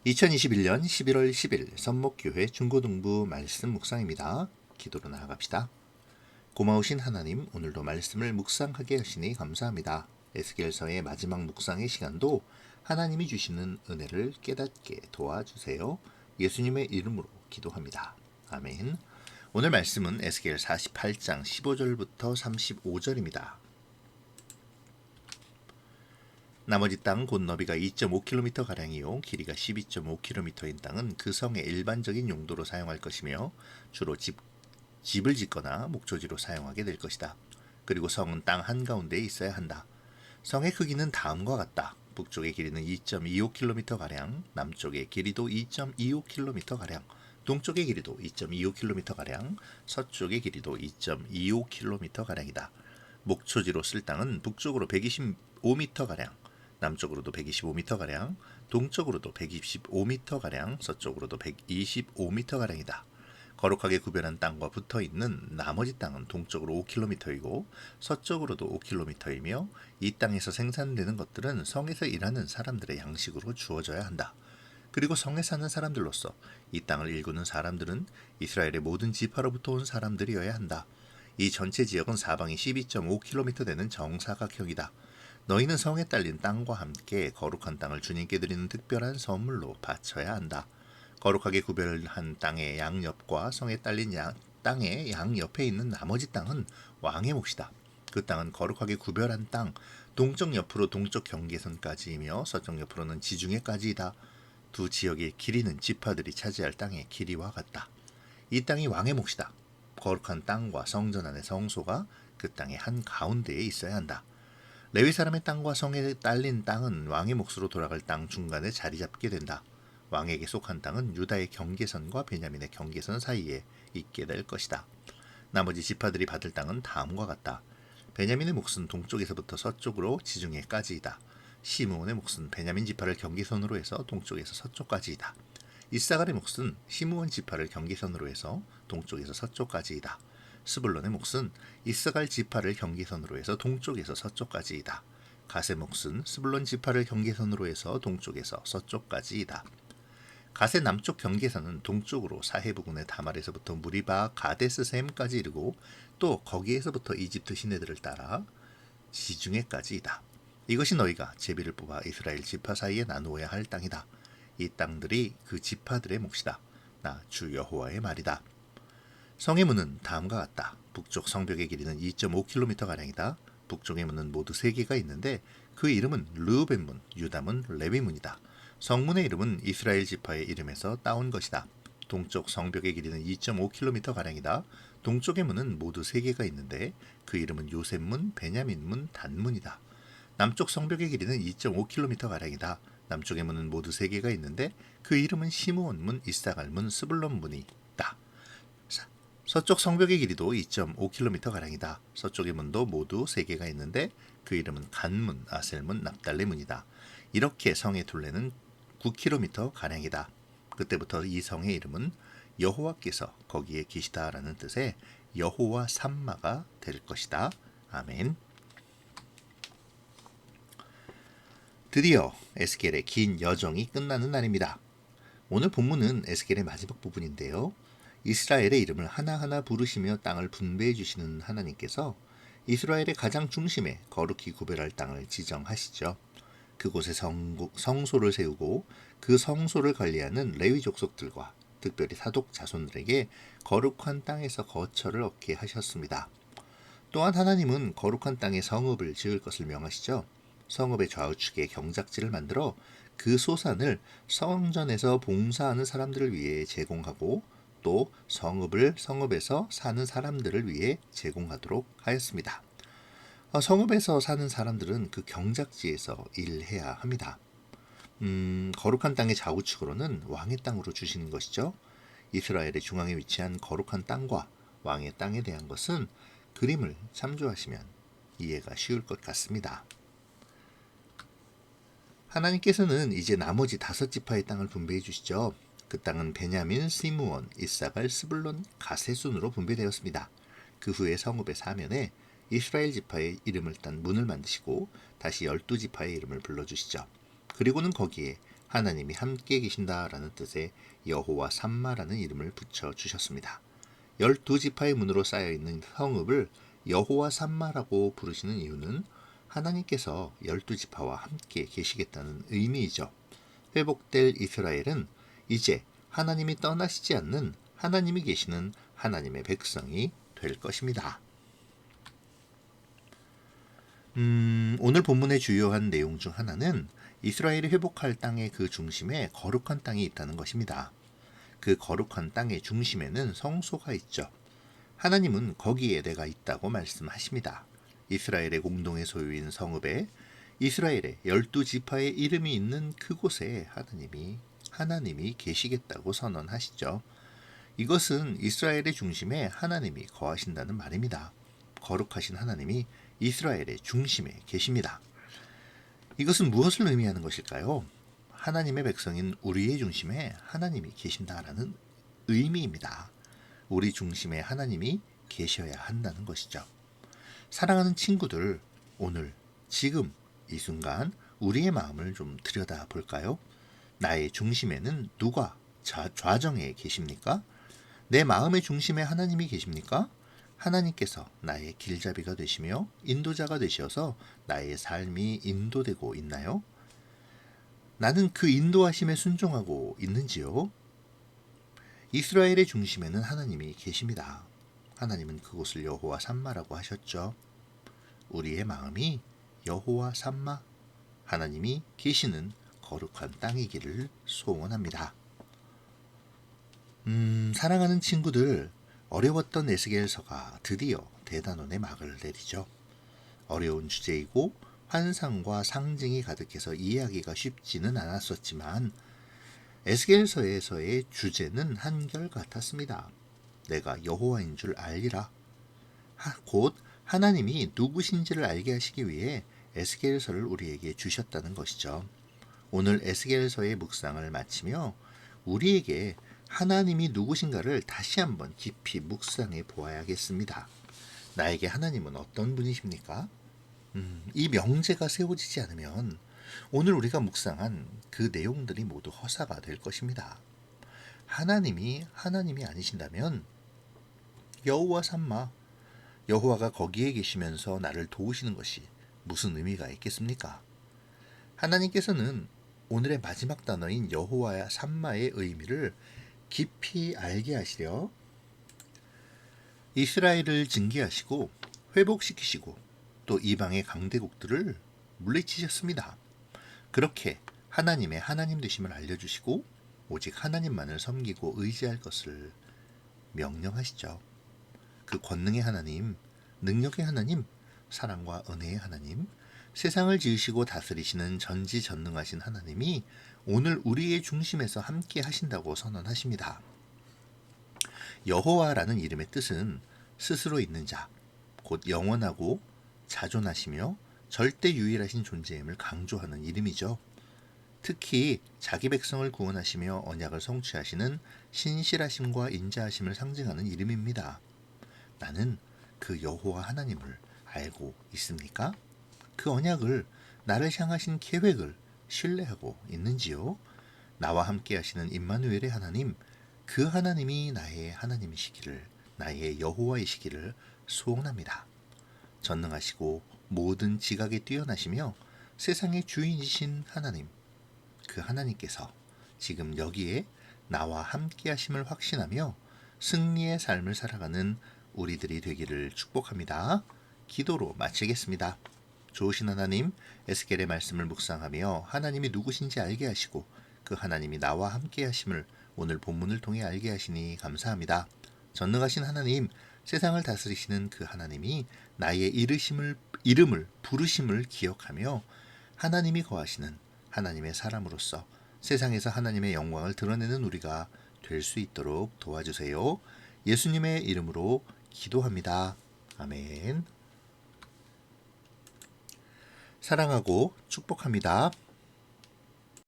2021년 11월 10일 선목교회 중고등부 말씀 묵상입니다. 기도로 나아갑시다. 고마우신 하나님, 오늘도 말씀을 묵상하게 하시니 감사합니다. 에스겔서의 마지막 묵상의 시간도 하나님이 주시는 은혜를 깨닫게 도와주세요. 예수님의 이름으로 기도합니다. 아멘. 오늘 말씀은 에스겔 48장 15절부터 35절입니다. 나머지 땅 곧 너비가 2.5km가량이요 길이가 12.5km인 땅은 그 성의 일반적인 용도로 사용할 것이며 주로 집을 짓거나 목초지로 사용하게 될 것이다. 그리고 성은 땅 한가운데에 있어야 한다. 성의 크기는 다음과 같다. 북쪽의 길이는 2.25km가량, 남쪽의 길이도 2.25km가량, 동쪽의 길이도 2.25km가량, 서쪽의 길이도 2.25km가량이다. 목초지로 쓸 땅은 북쪽으로 125m가량, 남쪽으로도 125m가량, 동쪽으로도 125m가량, 서쪽으로도 125m가량이다. 거룩하게 구별한 땅과 붙어있는 나머지 땅은 동쪽으로 5km이고 서쪽으로도 5km이며 이 땅에서 생산되는 것들은 성에서 일하는 사람들의 양식으로 주어져야 한다. 그리고 성에 사는 사람들로서 이 땅을 일구는 사람들은 이스라엘의 모든 지파로부터 온 사람들이어야 한다. 이 전체 지역은 사방이 12.5km 되는 정사각형이다. 너희는 성에 딸린 땅과 함께 거룩한 땅을 주님께 드리는 특별한 선물로 바쳐야 한다. 거룩하게 구별한 땅의 양옆과 성에 딸린 땅의 양옆에 있는 나머지 땅은 왕의 몫이다. 그 땅은 거룩하게 구별한 땅, 동쪽 옆으로 동쪽 경계선까지이며 서쪽 옆으로는 지중해까지이다. 두 지역의 길이는 지파들이 차지할 땅의 길이와 같다. 이 땅이 왕의 몫이다. 거룩한 땅과 성전 안의 성소가 그 땅의 한 가운데에 있어야 한다. 레위 사람의 땅과 성에 딸린 땅은 왕의 몫으로 돌아갈 땅 중간에 자리 잡게 된다. 왕에게 속한 땅은 유다의 경계선과 베냐민의 경계선 사이에 있게 될 것이다. 나머지 지파들이 받을 땅은 다음과 같다. 베냐민의 몫은 동쪽에서부터 서쪽으로 지중해까지이다. 시므온의 몫은 베냐민 지파를 경계선으로 해서 동쪽에서 서쪽까지이다. 이사갈의 몫은 시므온 지파를 경계선으로 해서 동쪽에서 서쪽까지이다. 스불론의 몫은 이스갈 지파를 경계선으로 해서 동쪽에서 서쪽까지이다. 갓의 몫은 스불론 지파를 경계선으로 해서 동쪽에서 서쪽까지이다. 갓의 남쪽 경계선은 동쪽으로 사해 부근의 다말에서부터 무리바 가데스셈까지 이르고 또 거기에서부터 이집트 시내들을 따라 지중해까지이다. 이것이 너희가 제비를 뽑아 이스라엘 지파 사이에 나누어야 할 땅이다. 이 땅들이 그 지파들의 몫이다. 나 주 여호와의 말이다. 성의 문은 다음과 같다. 북쪽 성벽의 길이는 2.5km가량이다. 북쪽의 문은 모두 3개가 있는데 그 이름은 르우벤문, 유다문, 레위문이다. 성문의 이름은 이스라엘 지파의 이름에서 따온 것이다. 동쪽 성벽의 길이는 2.5km가량이다. 동쪽의 문은 모두 3개가 있는데 그 이름은 요셉문, 베냐민문, 단문이다. 남쪽 성벽의 길이는 2.5km가량이다. 남쪽의 문은 모두 3개가 있는데 그 이름은 시므온문, 이사갈문, 스불론문이다. 서쪽 성벽의 길이도 2.5km가량이다. 서쪽의 문도 모두 3개가 있는데 그 이름은 간문, 아셀문, 납달레문이다. 이렇게 성의 둘레는 9km가량이다. 그때부터 이 성의 이름은 여호와께서 거기에 계시다라는 뜻의 여호와 삼마가 될 것이다. 아멘. 드디어 에스겔의 긴 여정이 끝나는 날입니다. 오늘 본문은 에스겔의 마지막 부분인데요. 이스라엘의 이름을 하나하나 부르시며 땅을 분배해 주시는 하나님께서 이스라엘의 가장 중심에 거룩히 구별할 땅을 지정하시죠. 그곳에 성소를 세우고 그 성소를 관리하는 레위 족속들과 특별히 사독 자손들에게 거룩한 땅에서 거처를 얻게 하셨습니다. 또한 하나님은 거룩한 땅에 성읍을 지을 것을 명하시죠. 성읍의 좌우측에 경작지를 만들어 그 소산을 성전에서 봉사하는 사람들을 위해 제공하고 또 성읍에서 사는 사람들을 위해 제공하도록 하였습니다. 성읍에서 사는 사람들은 그 경작지에서 일해야 합니다. 거룩한 땅의 좌우측으로는 왕의 땅으로 주시는 것이죠. 이스라엘의 중앙에 위치한 거룩한 땅과 왕의 땅에 대한 것은 그림을 참조하시면 이해가 쉬울 것 같습니다. 하나님께서는 이제 나머지 5지파의 땅을 분배해 주시죠. 그 땅은 베냐민, 시므온, 이사갈, 스불론, 갓의 순으로 분배되었습니다. 그 후에 성읍의 사면에 이스라엘 지파의 이름을 딴 문을 만드시고 다시 12지파의 이름을 불러주시죠. 그리고는 거기에 하나님이 함께 계신다라는 뜻의 여호와 삼마라는 이름을 붙여 주셨습니다. 12지파의 문으로 쌓여있는 성읍을 여호와 삼마라고 부르시는 이유는 하나님께서 12지파와 함께 계시겠다는 의미이죠. 회복될 이스라엘은 이제 하나님이 떠나시지 않는 하나님이 계시는 하나님의 백성이 될 것입니다. 오늘 본문의 주요한 내용 중 하나는 이스라엘이 회복할 땅의 그 중심에 거룩한 땅이 있다는 것입니다. 그 거룩한 땅의 중심에는 성소가 있죠. 하나님은 거기에 내가 있다고 말씀하십니다. 이스라엘의 공동의 소유인 성읍에 이스라엘의 12지파의 이름이 있는 그곳에 하나님이 계시겠다고 선언하시죠. 이것은 이스라엘의 중심에 하나님이 거하신다는 말입니다. 거룩하신 하나님이 이스라엘의 중심에 계십니다. 이것은 무엇을 의미하는 것일까요? 하나님의 백성인 우리의 중심에 하나님이 계신다라는 의미입니다. 우리 중심에 하나님이 계셔야 한다는 것이죠. 사랑하는 친구들, 오늘 지금 이 순간 우리의 마음을 좀 들여다 볼까요? 나의 중심에는 누가 좌정에 계십니까? 내 마음의 중심에 하나님이 계십니까? 하나님께서 나의 길잡이가 되시며 인도자가 되셔서 나의 삶이 인도되고 있나요? 나는 그 인도하심에 순종하고 있는지요? 이스라엘의 중심에는 하나님이 계십니다. 하나님은 그곳을 여호와 삼마라고 하셨죠. 우리의 마음이 여호와 삼마, 하나님이 계시는 거룩한 땅이기를 소원합니다. 사랑하는 친구들, 어려웠던 에스겔서가 드디어 대단원의 막을 내리죠. 어려운 주제이고 환상과 상징이 가득해서 이해하기가 쉽지는 않았었지만 에스겔서에서의 주제는 한결같았습니다. 내가 여호와인 줄 알리라. 곧 하나님이 누구신지를 알게 하시기 위해 에스겔서를 우리에게 주셨다는 것이죠. 오늘 에스겔서의 묵상을 마치며 우리에게 하나님이 누구신가를 다시 한번 깊이 묵상해 보아야겠습니다. 나에게 하나님은 어떤 분이십니까? 이 명제가 세워지지 않으면 오늘 우리가 묵상한 그 내용들이 모두 허사가 될 것입니다. 하나님이 아니신다면 여호와 삼마, 여호와가 거기에 계시면서 나를 도우시는 것이 무슨 의미가 있겠습니까? 하나님께서는 오늘의 마지막 단어인 여호와 삼마의 의미를 깊이 알게 하시려 이스라엘을 징계하시고 회복시키시고 또 이방의 강대국들을 물리치셨습니다. 그렇게 하나님의 하나님 되심을 알려주시고 오직 하나님만을 섬기고 의지할 것을 명령하시죠. 그 권능의 하나님, 능력의 하나님, 사랑과 은혜의 하나님, 세상을 지으시고 다스리시는 전지전능하신 하나님이 오늘 우리의 중심에서 함께 하신다고 선언하십니다. 여호와라는 이름의 뜻은 스스로 있는 자, 곧 영원하고 자존하시며 절대 유일하신 존재임을 강조하는 이름이죠. 특히 자기 백성을 구원하시며 언약을 성취하시는 신실하심과 인자하심을 상징하는 이름입니다. 나는 그 여호와 하나님을 알고 있습니까? 그 언약을, 나를 향하신 계획을 신뢰하고 있는지요? 나와 함께 하시는 임마누엘의 하나님, 그 하나님이 나의 하나님이시기를, 나의 여호와이시기를 소원합니다. 전능하시고 모든 지각에 뛰어나시며 세상의 주인이신 하나님, 그 하나님께서 지금 여기에 나와 함께 하심을 확신하며 승리의 삶을 살아가는 우리들이 되기를 축복합니다. 기도로 마치겠습니다. 좋으신 하나님, 에스겔의 말씀을 묵상하며 하나님이 누구신지 알게 하시고 그 하나님이 나와 함께 하심을 오늘 본문을 통해 알게 하시니 감사합니다. 전능하신 하나님, 세상을 다스리시는 그 하나님이 나의 이름을 부르심을 기억하며 하나님이 거하시는 하나님의 사람으로서 세상에서 하나님의 영광을 드러내는 우리가 될 수 있도록 도와주세요. 예수님의 이름으로 기도합니다. 아멘. 사랑하고 축복합니다.